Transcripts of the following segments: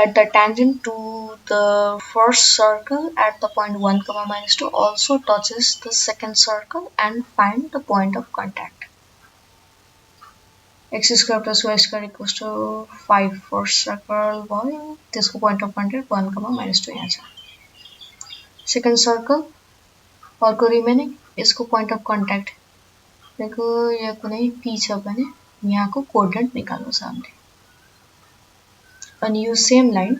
that the tangent to the first circle at the point 1 comma minus 2 also touches the second circle, and find the point of contact. X square plus y square equals to 5 first circle भयो, त्यसको point of contact 1 comma minus 2 यहाँ छ. Second circle अर्को remaining, यसको point of contact भनेको यहाँ कुनै p छ भने यहाँको कोअर्डिनेट निकाल्नु छ हामीले. अनि यो सेम लाइन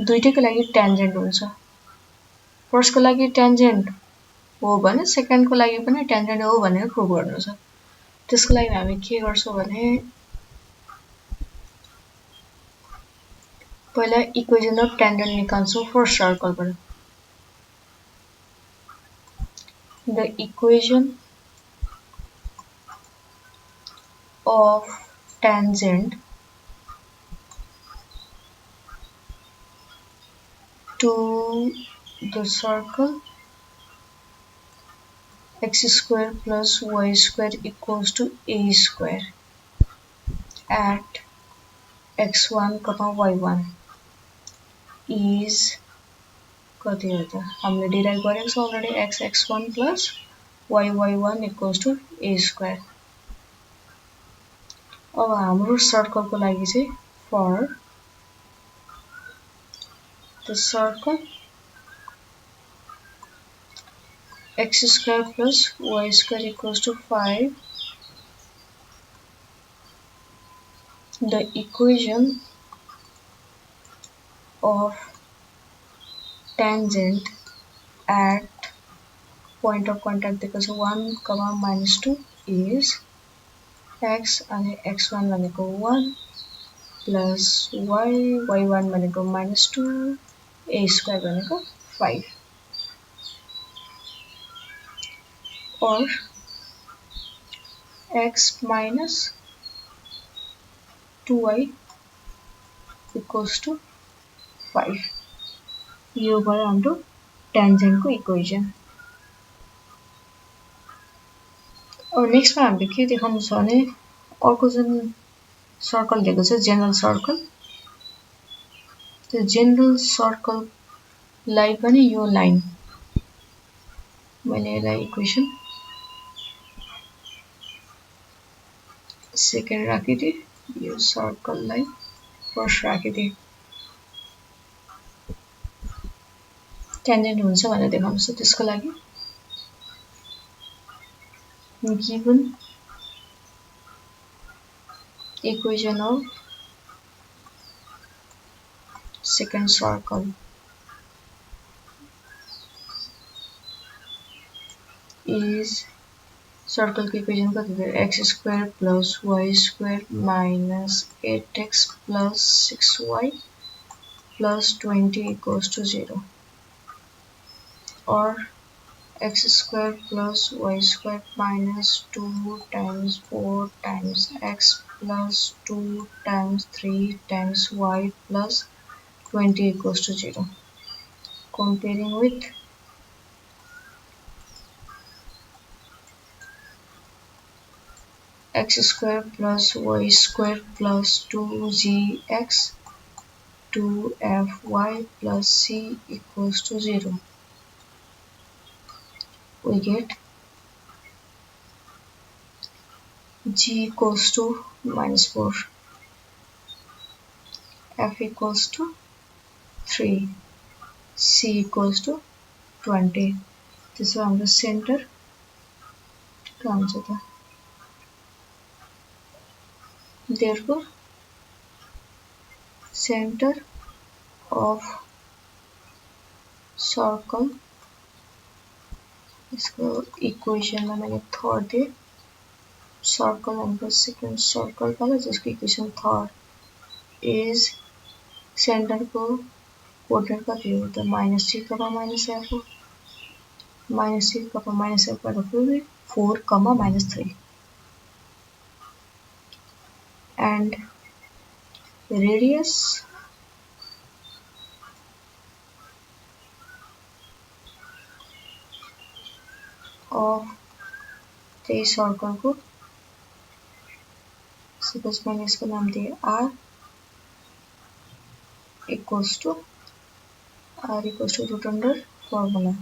दुईटैको लागि ट्यान्जेन्ट हुन्छ. फर्स्टको लागि ट्यान्जेन्ट हो भने सेकेन्डको लागि पनि ट्यान्जेन्ट हो भनेर प्रुभ गर्नु छ. त्यसको लागि हामी के गर्छौं भने पहिला इक्वेसन अफ ट्यान्जेन्ट निकाल्छौं फर्स्ट सर्कलबाट. The equation of tangent to the circle x square plus y square equals to a square at x1 comma y1 is कति हो त हामीले डिराइभ गरेको छ already x1 plus y1 equals to a square. अब हाम्रो सर्कलको लागि चाहिँ for the circle x square plus y square equals to 5, the equation of tangent at point of contact because 1 comma minus 2 is x and x1 भनेको 1 plus y1 भनेको minus 2 a square भनेको 5 or x minus 2y equals to 5. यो भयो हाम्रो ट्यान्जेन्टको equation. अब नेक्स्टमा हामीले के देखाउनु छ भने अर्को जुन सर्कल दिएको छ जेनरल सर्कल, त्यो जेनरल सर्कललाई पनि यो लाइन मैले यसलाई इक्वेसन सेकेन्ड राखिदिए, यो सर्कललाई फर्स्ट राखिदिए. ट्यान्जेन्ट हुन्छ भनेर देखाउनु छ. त्यसको लागि given equation of second circle is circle Ki equation कति थियो x square plus y square minus 8x plus 6y plus 20 equals to 0 or x square plus y square minus 2 times 4 times x plus 2 times 3 times y plus 20 equals to 0. Comparing with x square plus y square plus 2gx 2fy plus c equals to 0. We get g equals to minus 4, f equals to 3, c equals to 20. This is on the center. Therefore, center of circle इसको equation में मैंने third they circle and second circle वाला जिसकी equation third is centre को coordinate का दिया होता है -3 कमा -f -3 कमा -f का मतलब 4 कमा -3 and radius of the circle को सपोज मैंने इसका नाम दिया r equals to r equals to root under formula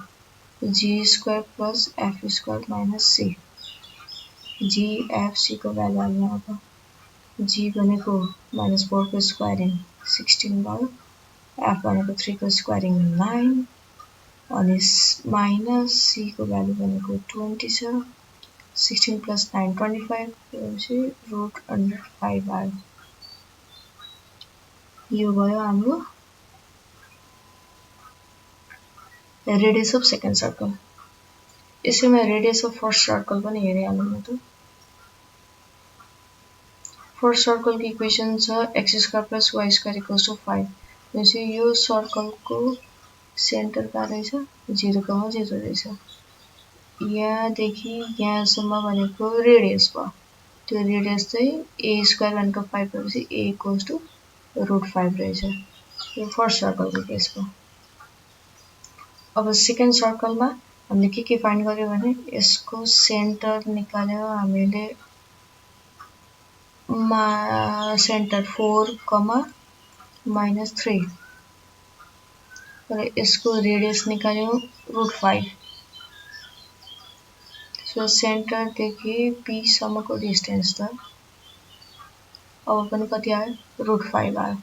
g square plus f square minus c. g f c को भ्यालु हाल्नु अब g भनेको -4 को स्क्वायरिङ 16 भयो, f भनेको 3 को स्क्वायरिङ 9 अनि माइनस c को भ्यालु भनेको 20 छ। 16 plus 9 25 भनेपछि root under 5 आयो। यो भयो हाम्रो रेडियस अफ सेकेन्ड सर्कल। यसैमा रेडियस अफ फर्स्ट सर्कल पनि हेरिहालौँ न त। फर्स्ट सर्कल को इक्वेसन छ x² + y² = 5। भनेपछि यो सर्कलको सेन्टर कहाँ रहेछ 0, 0 रहेछ। यहाँदेखि यहाँसम्म भनेको रेडियस भयो। त्यो रेडियस चाहिँ a² भनेको 5 भएपछि a = √5 रहेछ। यो फर्स्ट सर्कलको केस भयो। अब सेकेन्ड सर्कलमा हामीले के फाइन्ड गर्यो भने यसको सेन्टर निकाल्यो हामीले सेन्टर 4, -3 र यसको रेडियस निकाल्यो √5। सो सेन्टर देखि p सम्मको डिस्टेन्स त अब पनि कति आयो √5 आयो।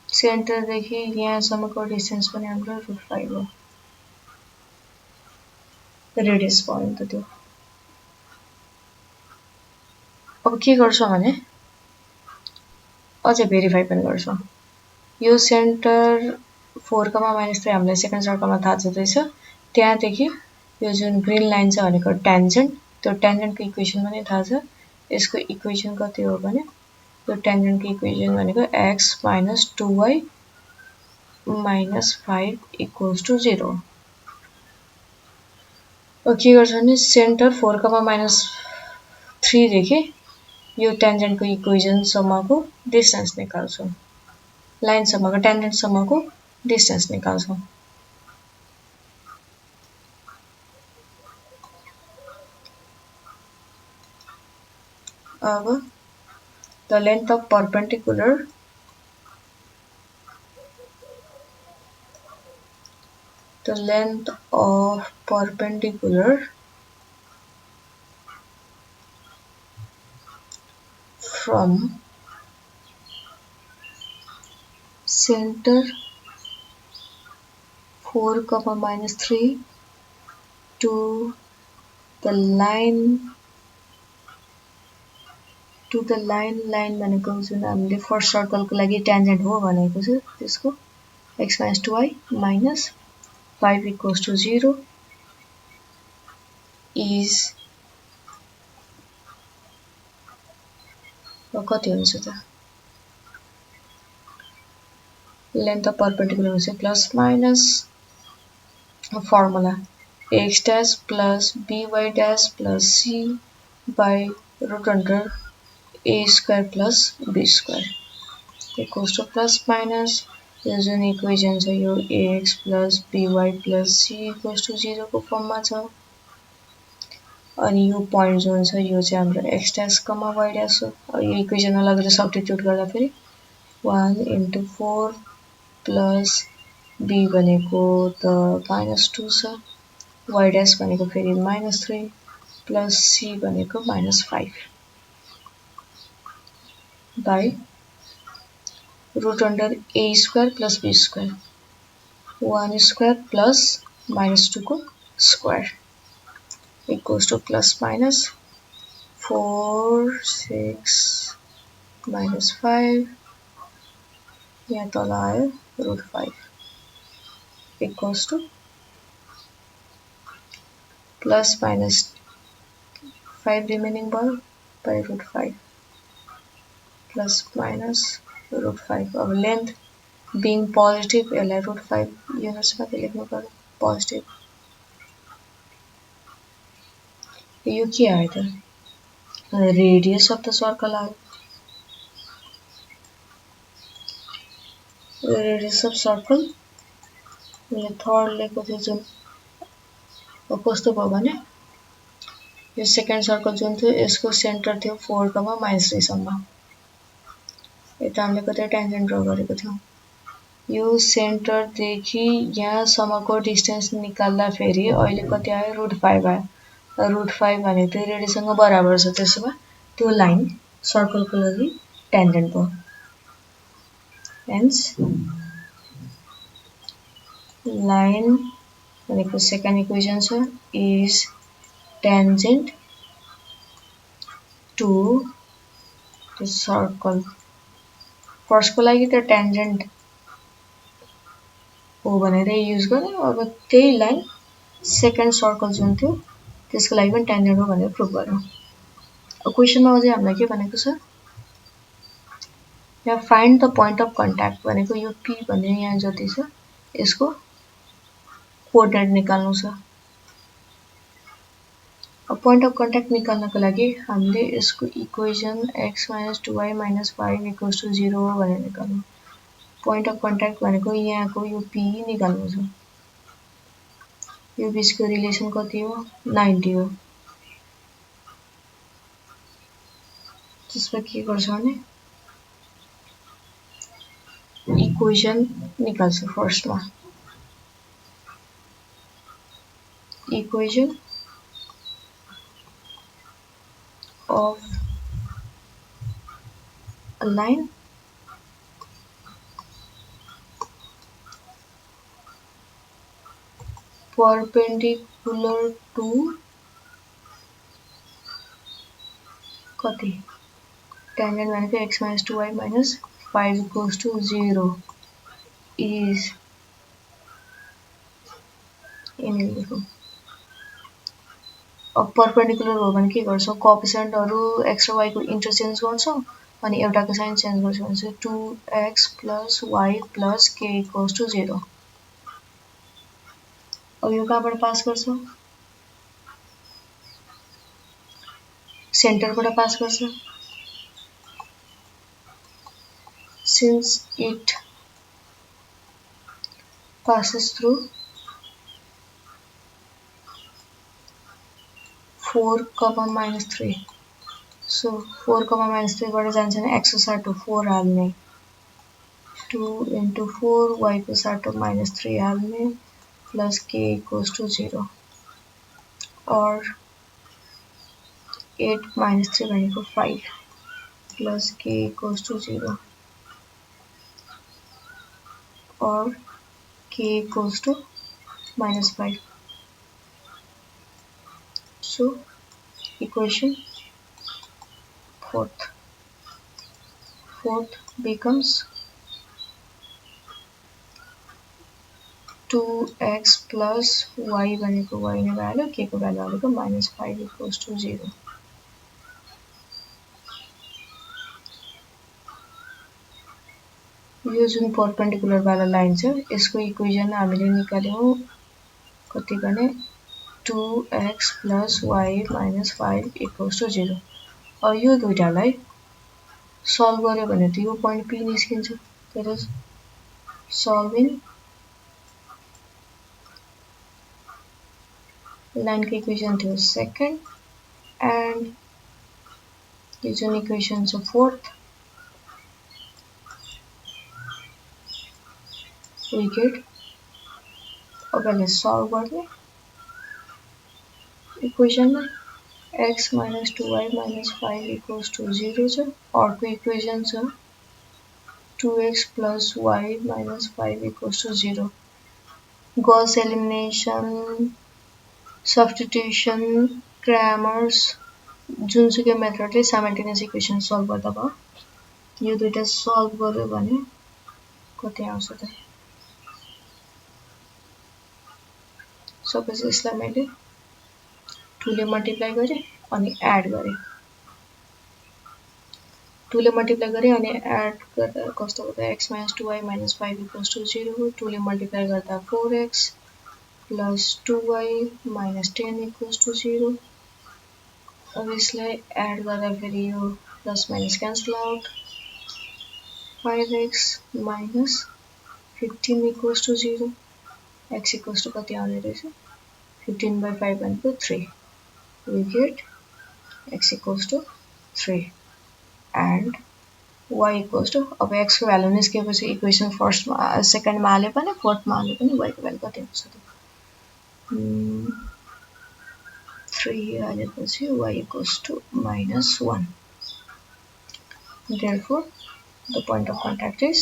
सेन्टर देखि यहाँसम्मको डिस्टेन्स पनि हाम्रो √5 हो। रेडियस भयो नि त त्यो। अब के गर्छौं भने अझै भेरिफाई पनि गर्छौं। यो सेन्टर 4, -3 हामीलाई सेकेन्ड सर्कलमा थाहा छँदैछ। त्यहाँदेखि यो जुन ग्रीन लाइन छ भनेको ट्यान्जेन्ट, त्यो ट्यान्जेन्टको इक्वेसन पनि थाहा छ। यसको इक्वेसन कति हो भने यो ट्यान्जेन्टको इक्वेसन भनेको x - 2y - 5 = 0। अब के गर्छ भने सेन्टर 4, -3 देखि यो ट्यान्जेन्टको इक्वेसन सम्मको डिस्टेन्स निकाल्छौं। लाइन सम्मको ट्यान्जेन्ट सम्मको डिस्टेन्स निकाल्छौं। अब the length of perpendicular from center 4, -3 to the line भनेको जुन हामीले फर्स्ट सर्कलको लागि ट्यान्जेन्ट हो भनेको छ त्यसको x - 2y - 5 = 0 is कति हुन्छ त लेन्थ अफ परपेन्डिकुलर हुन्छ plus minus formula x' + by' + c by √a² + b² = plus minus यो जुन इक्वेसन छ यो ax + by + c = 0 को फर्ममा छ। अनि यो पोइन्ट जुन छ यो चाहिँ हाम्रो x', y' हो। यो इक्वेसनमा लगेर सब्स्टिट्युट गर्दा फेरि 1 * 4 प्लस b भनेको त -2 छ, y' भनेको फेरि -3 प्लस c भनेको -5 by √a² + b², 1² प्लस -2 को स्क्वायर = प्लस माइनस 4 6 -5 यहाँ तल आयो √5 = प्लस माइनस 5 रिमेनिङ भयो by √5 प्लस माइनस √5। अब लेन्थ बिङ पोजिटिभ यसलाई √5 युनिट्समा लेख्नु पर्यो पोजिटिभ। यो के आयो त रेडियस अफ द सर्कल आयो। रेडियस अफ सर्कल मैले थर्ड लेखेको थिएँ जुन कस्तो भयो भने यो सेकेन्ड सर्कल जुन थियो यसको सेन्टर थियो 4, -3 सम्म। यता हामीले कतै टेन्जेन्ट ड्रा गरेको थियौं। यो सेन्टर देखि यहाँसम्मको डिस्टेन्स निकाल्दा फेरि अहिले कति आयो √5 आयो। √5 भनेको त्यो रेडियससँग बराबर छ, त्यसो भए त्यो लाइन सर्कलको लागि टेन्जेन्ट भयो। हेन्स लाइन भनेको सेकेन्ड इक्वेसन छ is tangent to the circle. फर्स्टको लागि त टेन्जेन्ट हो भनेर युज गर्यो। अब त्यही लाइन सेकेन्ड सर्कल जुन थियो त्यसको लागि पनि टेन्जेन्ट हो भनेर प्रुभ गर्यो। अब क्वेसनमा अझै हामीलाई के भनेको छ, यहाँ find the point of contact भनेको यो पी भन्ने यहाँ जति छ यसको कोअर्डिनेट निकाल्नु छ। अब पोइन्ट अफ कन्ट्याक्ट निकाल्नको लागि हामीले यसको इक्वेसन x - 2y - 5 = 0 भनेर निकाल्नु। पोइन्ट अफ कन्ट्याक्ट भनेको यहाँको यो पी निकाल्नु छ। यो बीचको रिलेसन कति हो 90 हो। त्यसमा के गर्छ भने इक्वेसन निकाल्छ। फर्स्टमा equation of a line perpendicular to कति टेन्जेन्ट भनेको x - 2y - 5 = 0 is यिनीहरुको। अब परपेन्डिकुलर हो भने के गर्छौं, कोएफिसिएन्टहरु x र y को इन्टरचेन्ज गर्छौं अनि एउटाको साइन चेन्ज गर्छौं भने 2x + y + k = 0। अब यो कहाँबाट पास गर्छ, सेन्टरबाट पास गर्छ। since it passes through 4, -3, so 4, -3 बाट जान्छ भने x को साटो 4 हाल्ने, 2 × 4 y को साटो -3 हाल्ने plus k = 0 or 8 - 3 भनेको 5 plus k = 0 or k = -5. So equation fourth becomes 2x plus y भनेको y ने भ्यालु, k को भ्यालु हालेको -5 = 0। यो जुन परपेन्डिकुलर वाला लाइन छ यसको इक्वेसन हामीले निकाल्यौं कति भने 2x plus y minus 5 equals to 0। अब यो दुईटालाई सल्भ गर्यो भने त यो पोइन्ट p निस्किन्छ। That is solving लाइन को इक्वेसन थियो सेकेन्ड एन्ड यो जुन इक्वेसन छ फोर्थ, we get अब यसलाई सल्भ गर्ने इक्वेसनमा x - 2y - 5 = 0 छ। अर्को इक्वेसन छ 2x plus y minus 5 = 0। Gauss elimination, substitution, Kramers जुनसुकै मेथडले साइमल्टेनियस इक्वेसन सल्भ गर्दा भयो। यो दुईटा सल्भ गर्यो भने कति आउँछ त, सपोज यसलाई मैले 2 ले मल्टिप्लाई गरे अनि एड गरे, 2 ले मल्टिप्लाई गरे अनि एड गर्दा कस्तो हुन्छ x - 2y - 5 = 0 हो। 2 ले मल्टिप्लाई गर्दा 4x plus 2y minus 10 = 0। अब यसलाई एड गर्दा फेरि यो plus minus cancel out, 5x minus 15 = 0। x = कति आउने रहेछ 15/5 भनेको 3। we get x equals to 3 and y equals to अब x को भ्यालु निस्केपछि इक्वेसन फर्स्ट सेकेन्डमा हाले पनि फोर्थमा हाले पनि y को भ्यालु कति हुन्छ त 3 हालेपछि y equals to -1. Therefore, the point of contact is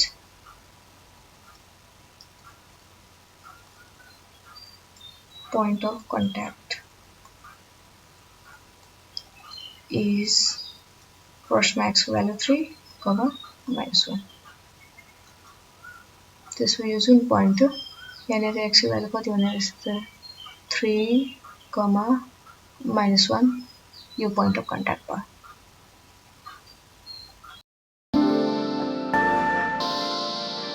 first max value 3, -1. This way using point यहाँ x value कति हुने रहेछ त 3, -1 यो point of contact भयो